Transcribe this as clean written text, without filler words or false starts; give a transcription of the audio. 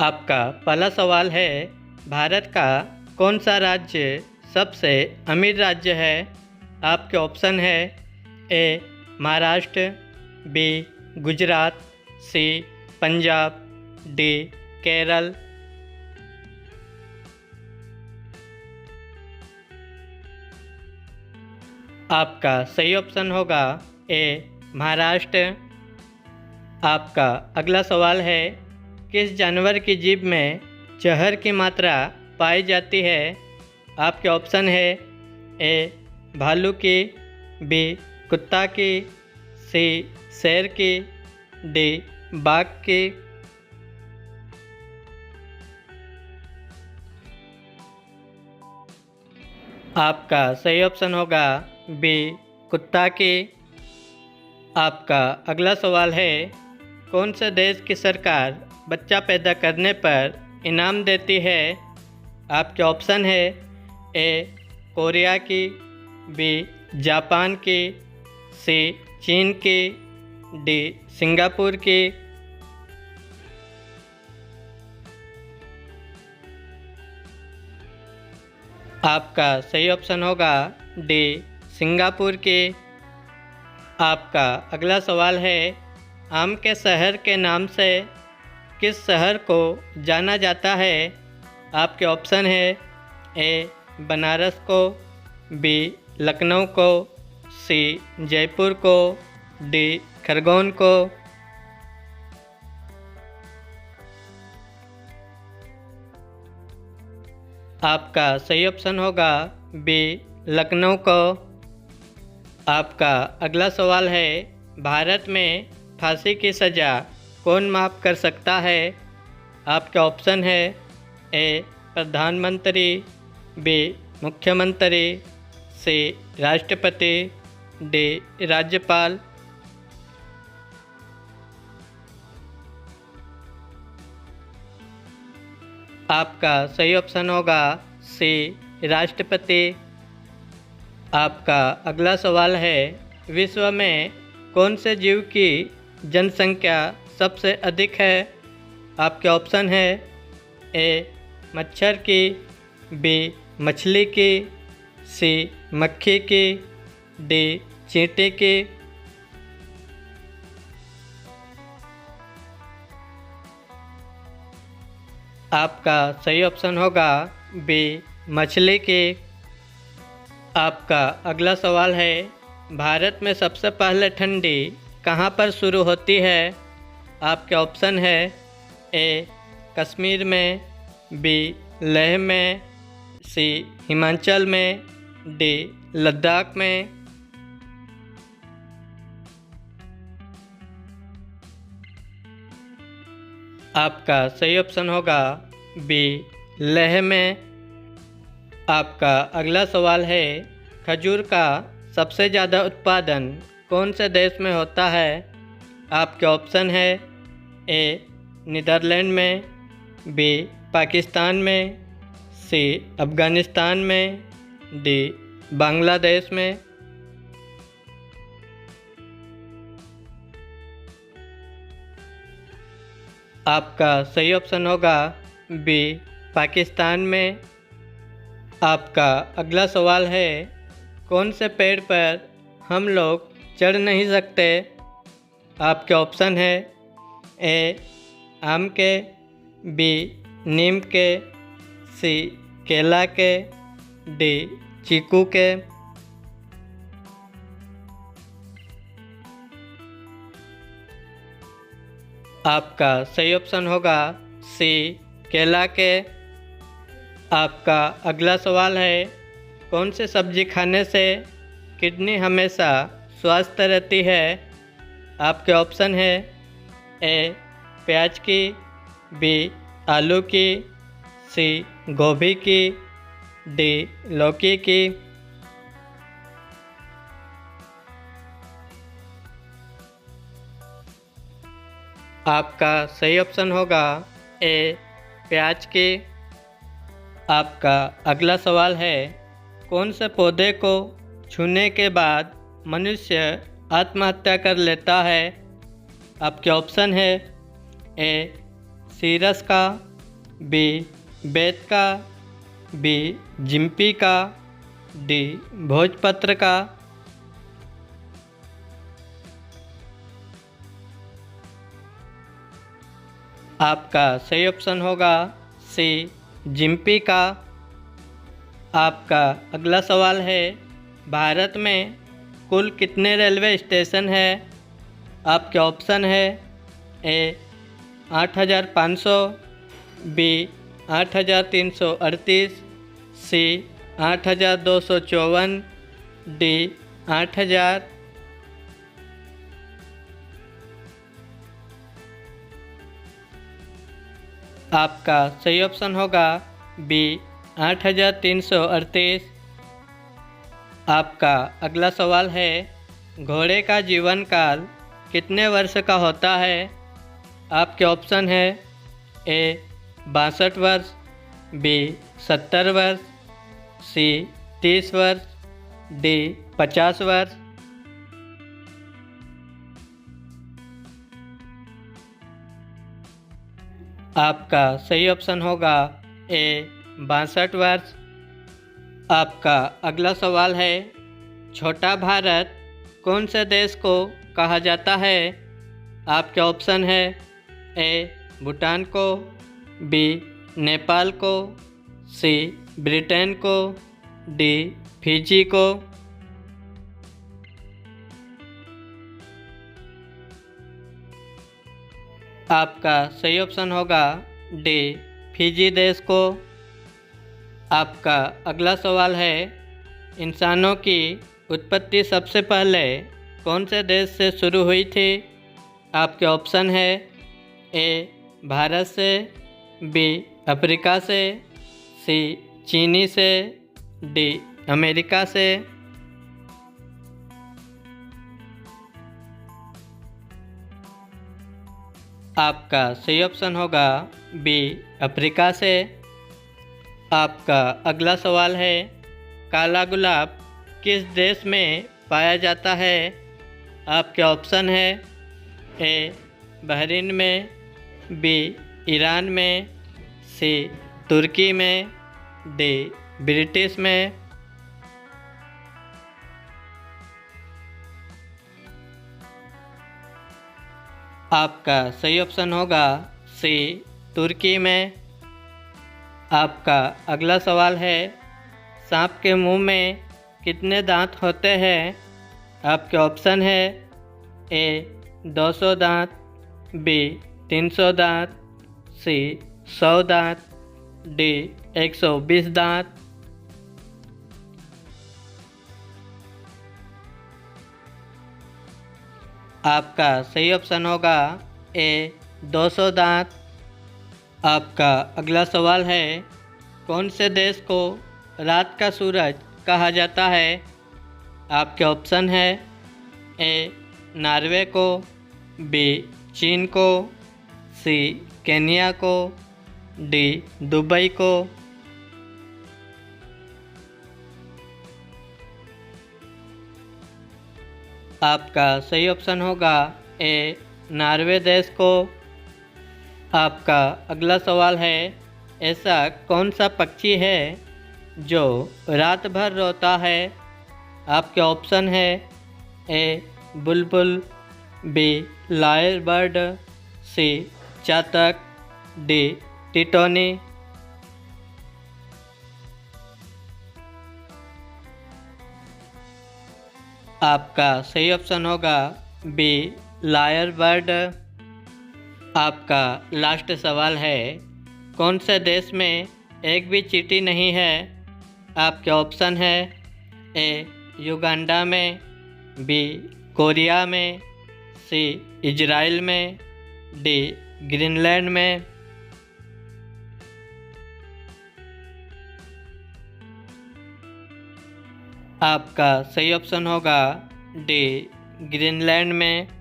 आपका पहला सवाल है, भारत का कौन सा राज्य सबसे अमीर राज्य है? आपके ऑप्शन है ए महाराष्ट्र, बी गुजरात, सी पंजाब, डी केरल। आपका सही ऑप्शन होगा ए महाराष्ट्र। आपका अगला सवाल है, किस जानवर की जीभ में जहर की मात्रा पाई जाती है? आपके ऑप्शन है ए भालू की, बी कुत्ता की, सी शेर की, डी बाघ की। आपका सही ऑप्शन होगा बी कुत्ता की। आपका अगला सवाल है, कौन से देश की सरकार बच्चा पैदा करने पर इनाम देती है? आपके ऑप्शन है ए कोरिया की, बी जापान की, सी चीन की, डी सिंगापुर की। आपका सही ऑप्शन होगा डी सिंगापुर की। आपका अगला सवाल है, आम के शहर के नाम से किस शहर को जाना जाता है? आपके ऑप्शन है ए बनारस को, बी लखनऊ को, सी जयपुर को, डी खरगोन को। आपका सही ऑप्शन होगा बी लखनऊ को। आपका अगला सवाल है, भारत में फांसी की सज़ा कौन माफ़ कर सकता है? आपके ऑप्शन है ए प्रधानमंत्री, बी मुख्यमंत्री, सी राष्ट्रपति, डी राज्यपाल। आपका सही ऑप्शन होगा सी राष्ट्रपति। आपका अगला सवाल है, विश्व में कौन से जीव की जनसंख्या सबसे अधिक है? आपके ऑप्शन है ए मच्छर की, बी मछली की, सी मक्खी की, डी चींटी की। आपका सही ऑप्शन होगा बी मछली की। आपका अगला सवाल है, भारत में सबसे पहले ठंडी कहाँ पर शुरू होती है? आपके ऑप्शन है ए कश्मीर में, बी लेह में, सी हिमाचल में, डी लद्दाख में। आपका सही ऑप्शन होगा बी लेह में। आपका अगला सवाल है, खजूर का सबसे ज़्यादा उत्पादन कौन से देश में होता है? आपके ऑप्शन है ए नीदरलैंड में, बी पाकिस्तान में, सी अफ़गानिस्तान में, डी बांग्लादेश में। आपका सही ऑप्शन होगा बी पाकिस्तान में। आपका अगला सवाल है, कौन से पेड़ पर हम लोग चढ़ नहीं सकते? आपके ऑप्शन है ए आम के, बी नीम के, सी केला के, डी चीकू के। आपका सही ऑप्शन होगा सी केला के। आपका अगला सवाल है, कौन से सब्जी खाने से किडनी हमेशा स्वस्थ रहती है? आपके ऑप्शन है ए प्याज की, बी आलू की, सी गोभी की, डी लौकी की। आपका सही ऑप्शन होगा ए प्याज की। आपका अगला सवाल है, कौन से पौधे को छूने के बाद मनुष्य आत्महत्या कर लेता है? आपके ऑप्शन है ए सीरस का, बी बेत का, बी जिम्पी का, डी भोजपत्र का। आपका सही ऑप्शन होगा सी जिम्पी का। आपका अगला सवाल है, भारत में कुल कितने रेलवे स्टेशन है? आपके ऑप्शन है ए 8,500, बी 8,338, सी 8,254, डी 8,000। आपका सही ऑप्शन होगा बी 8,338। आपका अगला सवाल है, घोड़े का जीवन काल कितने वर्ष का होता है? आपके ऑप्शन है ए 62 वर्ष, बी 70 वर्ष, सी 30 वर्ष, डी 50 वर्ष। आपका सही ऑप्शन होगा ए 62 वर्ष। आपका अगला सवाल है, छोटा भारत कौन से देश को कहा जाता है? आपके ऑप्शन है ए भूटान को, बी नेपाल को, सी ब्रिटेन को, डी फिजी को। आपका सही ऑप्शन होगा डी फिजी देश को। आपका अगला सवाल है, इंसानों की उत्पत्ति सबसे पहले कौन से देश से शुरू हुई थी? आपके ऑप्शन है ए भारत से, बी अफ्रीका से, सी चीनी से, डी अमेरिका से। आपका सही ऑप्शन होगा बी अफ्रीका से। आपका अगला सवाल है, काला गुलाब किस देश में पाया जाता है? आपके ऑप्शन है ए बहरीन में, बी ईरान में, सी तुर्की में, डी ब्रिटिश में। आपका सही ऑप्शन होगा सी तुर्की में। आपका अगला सवाल है, सांप के मुंह में कितने दांत होते हैं? आपके ऑप्शन है ए 200 दांत, बी 300 दांत, सी 100 दांत, डी 120 दांत। आपका सही ऑप्शन होगा ए 200 दांत। आपका अगला सवाल है, कौन से देश को रात का सूरज कहा जाता है? आपके ऑप्शन है ए नॉर्वे को, बी चीन को, सी केन्या को, डी दुबई को। आपका सही ऑप्शन होगा ए नॉर्वे देश को। आपका अगला सवाल है, ऐसा कौन सा पक्षी है जो रात भर रोता है? आपके ऑप्शन है ए बुलबुल, बी लायर बर्ड, सी चातक, डी टिटोनी। आपका सही ऑप्शन होगा बी लायर बर्ड। आपका लास्ट सवाल है, कौन से देश में एक भी चींटी नहीं है? आपके ऑप्शन है ए युगांडा में, बी कोरिया में, सी इजराइल में, डी ग्रीनलैंड में। आपका सही ऑप्शन होगा डी ग्रीनलैंड में।